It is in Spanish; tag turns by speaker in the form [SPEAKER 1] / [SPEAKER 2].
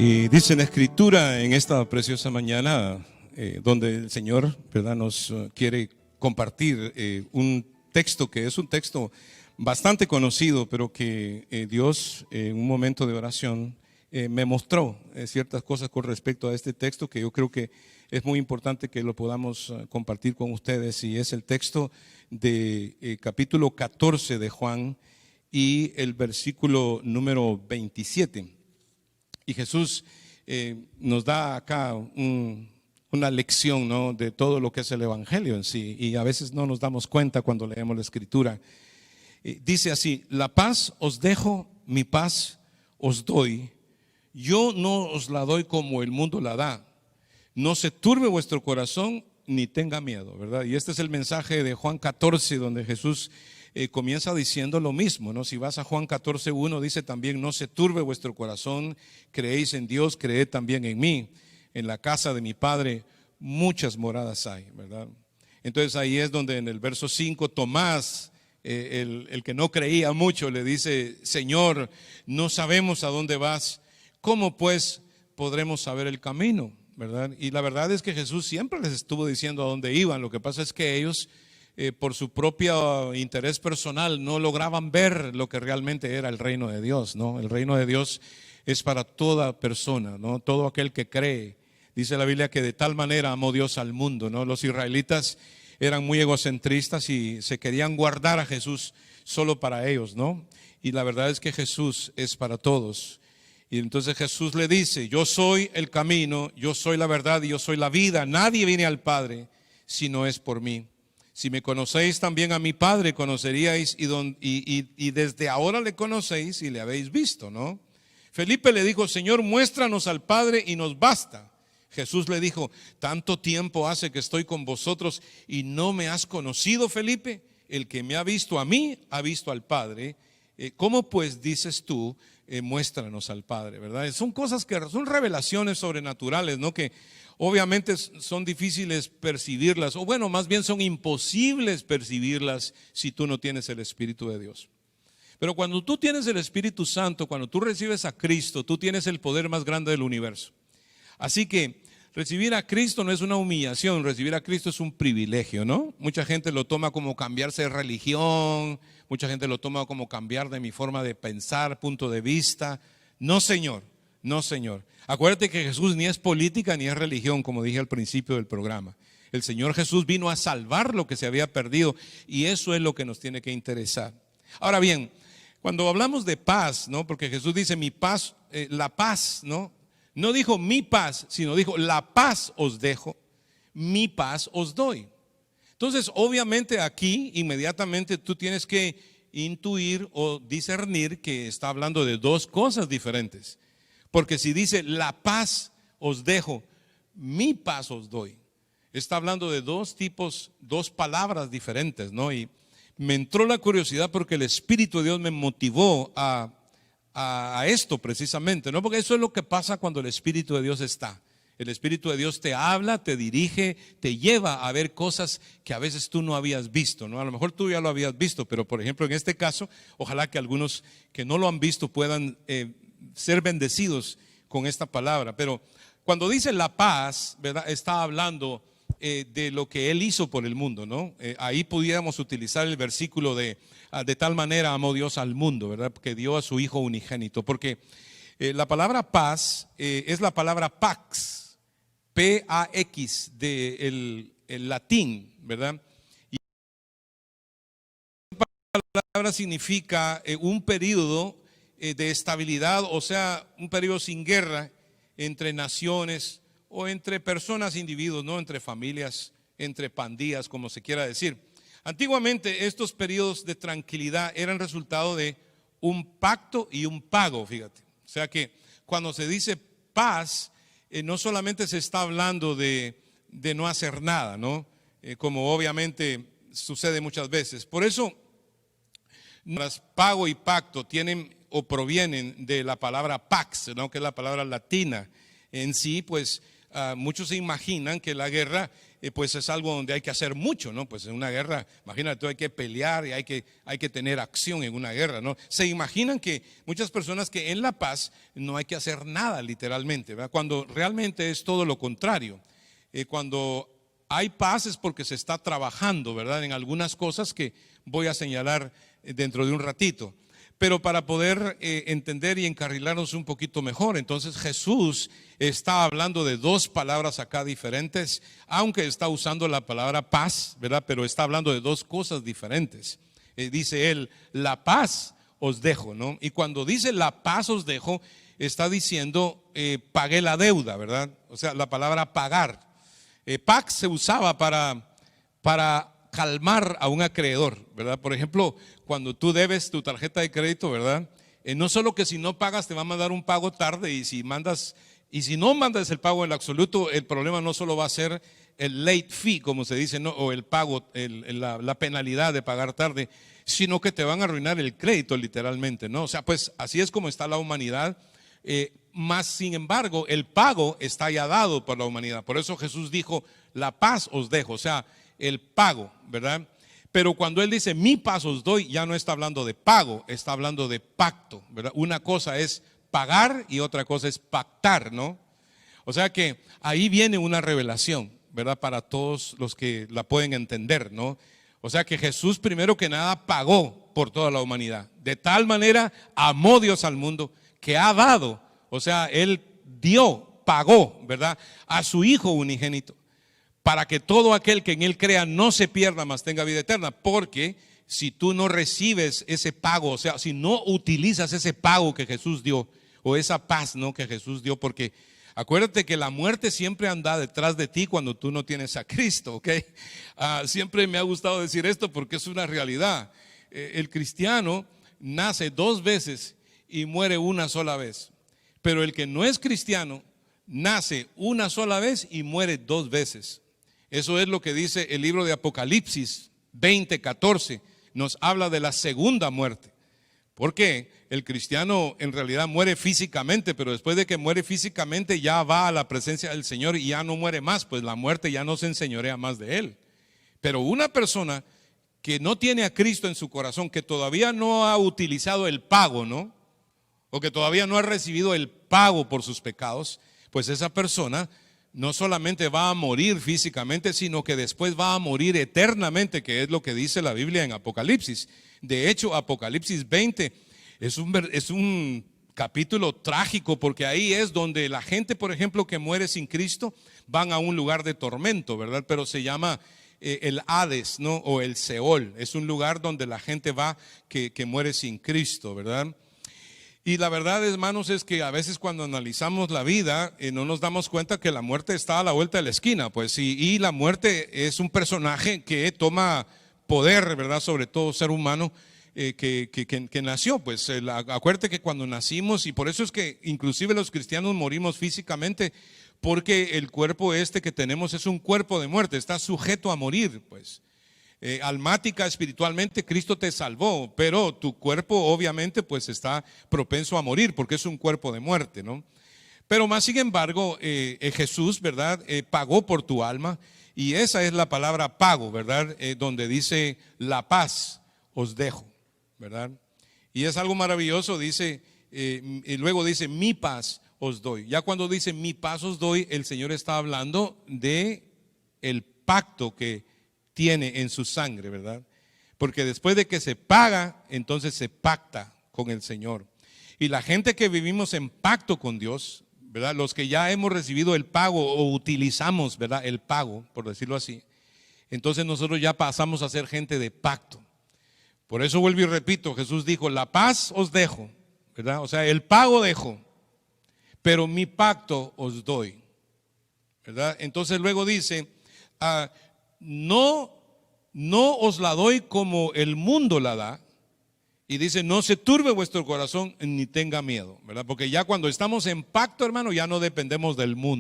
[SPEAKER 1] Y dice la Escritura en esta preciosa mañana, donde el Señor, ¿verdad?, nos quiere compartir un texto que es un texto bastante conocido, pero que Dios en un momento de oración me mostró ciertas cosas con respecto a este texto que yo creo que es muy importante que lo podamos compartir con ustedes, y es el texto de capítulo 14 de Juan y el versículo número 27. Y Jesús nos da acá una lección, ¿no?, de todo lo que es el Evangelio en sí, y a veces no nos damos cuenta cuando leemos la Escritura. Dice así: la paz os dejo, mi paz os doy. Yo no os la doy como el mundo la da. No se turbe vuestro corazón ni tenga miedo, ¿verdad? Y este es el mensaje de Juan 14, donde Jesús comienza diciendo lo mismo, ¿no? Si vas a Juan 14:1, dice también: no se turbe vuestro corazón, creéis en Dios, creed también en mí. En la casa de mi Padre muchas moradas hay, ¿verdad? Entonces ahí es donde en el verso 5 Tomás, el que no creía mucho, le dice: Señor, no sabemos a dónde vas, ¿cómo pues podremos saber el camino? ¿Verdad? Y la verdad es que Jesús siempre les estuvo diciendo a dónde iban. Lo que pasa es que ellos por su propio interés personal no lograban ver lo que realmente era el reino de Dios, ¿no? El reino de Dios es para toda persona, ¿no? Todo aquel que cree. Dice la Biblia que de tal manera amó Dios al mundo, ¿no? Los israelitas eran muy egocentristas y se querían guardar a Jesús solo para ellos, ¿no? Y la verdad es que Jesús es para todos. Y entonces Jesús le dice: yo soy el camino, yo soy la verdad y yo soy la vida. Nadie viene al Padre si no es por mí. Si me conocéis también a mi Padre, conoceríais y desde ahora le conocéis y le habéis visto, ¿no? Felipe le dijo: Señor, muéstranos al Padre y nos basta. Jesús le dijo: tanto tiempo hace que estoy con vosotros y no me has conocido, Felipe. El que me ha visto a mí, ha visto al Padre. ¿Cómo pues dices tú, muéstranos al Padre? ¿Verdad? Son cosas que son revelaciones sobrenaturales, ¿no? Que obviamente son difíciles percibirlas, o bueno, más bien son imposibles percibirlas si tú no tienes el Espíritu de Dios. Pero cuando tú tienes el Espíritu Santo, cuando tú recibes a Cristo, tú tienes el poder más grande del universo. Así que recibir a Cristo no es una humillación, recibir a Cristo es un privilegio, ¿no? Mucha gente lo toma como cambiarse de religión, mucha gente lo toma como cambiar de mi forma de pensar, punto de vista. No, Señor, no, Señor. Acuérdate que Jesús ni es política ni es religión, como dije al principio del programa. El Señor Jesús vino a salvar lo que se había perdido, y eso es lo que nos tiene que interesar. Ahora bien, cuando hablamos de paz, ¿no? Porque Jesús dice: mi paz, la paz, ¿no? No dijo mi paz, sino dijo: la paz os dejo, mi paz os doy. Entonces, obviamente aquí inmediatamente tú tienes que intuir o discernir que está hablando de dos cosas diferentes. Porque si dice: la paz os dejo, mi paz os doy, está hablando de dos tipos, dos palabras diferentes, ¿no? Y me entró la curiosidad porque el Espíritu de Dios me motivó a esto precisamente, ¿no? Porque eso es lo que pasa cuando el Espíritu de Dios está. El Espíritu de Dios te habla, te dirige, te lleva a ver cosas que a veces tú no habías visto, ¿no? A lo mejor tú ya lo habías visto, pero por ejemplo en este caso, ojalá que algunos que no lo han visto puedan ser bendecidos con esta palabra. Pero cuando dice la paz, ¿verdad?, está hablando de lo que Él hizo por el mundo, ¿no? Ahí pudiéramos utilizar el versículo de tal manera amó Dios al mundo, ¿verdad?, que dio a su Hijo unigénito. Porque la palabra paz es la palabra pax, P-A-X, del latín, ¿verdad? Y la palabra significa un periodo de estabilidad, o sea, un periodo sin guerra entre naciones o entre personas, individuos, ¿no? Entre familias, entre pandillas, como se quiera decir. Antiguamente estos periodos de tranquilidad eran resultado de un pacto y un pago, fíjate. O sea que cuando se dice paz, no solamente se está hablando de no hacer nada, ¿no? Como obviamente sucede muchas veces. Por eso, pago y pacto tienen o provienen de la palabra pax, ¿no?, que es la palabra latina. En sí, pues muchos se imaginan que la guerra pues es algo donde hay que hacer mucho, ¿no? Pues en una guerra, imagínate, tú hay que pelear y hay que tener acción en una guerra, ¿no? Se imaginan que muchas personas que en la paz no hay que hacer nada literalmente, ¿verdad? Cuando realmente es todo lo contrario. Cuando hay paz es porque se está trabajando, ¿verdad? En algunas cosas que voy a señalar dentro de un ratito. Pero para poder entender y encarrilarnos un poquito mejor, entonces Jesús está hablando de dos palabras acá diferentes, aunque está usando la palabra paz, ¿verdad? Pero está hablando de dos cosas diferentes. Dice él, la paz os dejo, ¿no? Y cuando dice la paz os dejo, está diciendo, pagué la deuda, ¿verdad? O sea, la palabra pagar. Pax se usaba para calmar a un acreedor, ¿verdad? Por ejemplo, cuando tú debes tu tarjeta de crédito, ¿verdad? No solo que si no pagas te va a mandar un pago tarde, y si no mandas el pago en absoluto, el problema no solo va a ser el late fee, como se dice, ¿no? O el pago, la penalidad de pagar tarde, sino que te van a arruinar el crédito literalmente, ¿no? O sea, pues así es como está la humanidad. Más sin embargo, el pago está ya dado por la humanidad. Por eso Jesús dijo, la paz os dejo, o sea, el pago, ¿verdad? Pero cuando él dice mi paz os doy, ya no está hablando de pago, está hablando de pacto, ¿verdad? Una cosa es pagar y otra cosa es pactar, ¿no? O sea que ahí viene una revelación, ¿verdad? Para todos los que la pueden entender, ¿no? O sea que Jesús primero que nada pagó por toda la humanidad. De tal manera amó Dios al mundo que ha dado, o sea, él dio, pagó, ¿verdad? A su Hijo unigénito, para que todo aquel que en él crea no se pierda, mas tenga vida eterna. Porque si tú no recibes ese pago, o sea, si no utilizas ese pago que Jesús dio, o esa paz, ¿no?, que Jesús dio, porque acuérdate que la muerte siempre anda detrás de ti cuando tú no tienes a Cristo, ¿ok? Siempre me ha gustado decir esto porque es una realidad. El cristiano nace dos veces y muere una sola vez, pero el que no es cristiano nace una sola vez y muere dos veces. Eso es lo que dice el libro de Apocalipsis 20:14. Nos habla de la segunda muerte. Porque el cristiano en realidad muere físicamente, pero después de que muere físicamente ya va a la presencia del Señor y ya no muere más, pues la muerte ya no se enseñorea más de él. Pero una persona que no tiene a Cristo en su corazón, que todavía no ha utilizado el pago, ¿no? O que todavía no ha recibido el pago por sus pecados, pues esa persona no solamente va a morir físicamente, sino que después va a morir eternamente, que es lo que dice la Biblia en Apocalipsis. De hecho, Apocalipsis 20 es un capítulo trágico, porque ahí es donde la gente, por ejemplo, que muere sin Cristo, van a un lugar de tormento, ¿verdad? Pero se llama el Hades, ¿no? O el Seol. Es un lugar donde la gente va que muere sin Cristo, ¿verdad? Y la verdad, hermanos, es que a veces cuando analizamos la vida no nos damos cuenta que la muerte está a la vuelta de la esquina, pues, y la muerte es un personaje que toma poder, ¿verdad?, sobre todo ser humano que nació. Pues acuérdate que cuando nacimos, y por eso es que inclusive los cristianos morimos físicamente, porque el cuerpo que tenemos es un cuerpo de muerte, está sujeto a morir, pues. Almática, espiritualmente Cristo te salvó, pero tu cuerpo obviamente pues está propenso a morir porque es un cuerpo de muerte, ¿no? Pero más sin embargo Jesús, ¿verdad?, pagó por tu alma, y esa es la palabra pago, ¿verdad? Donde dice la paz os dejo, ¿verdad? Y es algo maravilloso, dice, y luego dice mi paz os doy. Ya cuando dice mi paz os doy, el Señor está hablando de el pacto que tiene en su sangre, ¿verdad? Porque después de que se paga, entonces se pacta con el Señor. Y la gente que vivimos en pacto con Dios, ¿verdad?, los que ya hemos recibido el pago o utilizamos, ¿verdad?, el pago, por decirlo así, entonces nosotros ya pasamos a ser gente de pacto. Por eso vuelvo y repito, Jesús dijo, la paz os dejo, ¿verdad? O sea, el pago dejo, pero mi pacto os doy, ¿verdad? Entonces luego dice, no os la doy como el mundo la da. Y dice, no se turbe vuestro corazón ni tenga miedo, ¿verdad? Porque ya cuando estamos en pacto, hermano, ya no dependemos del mundo.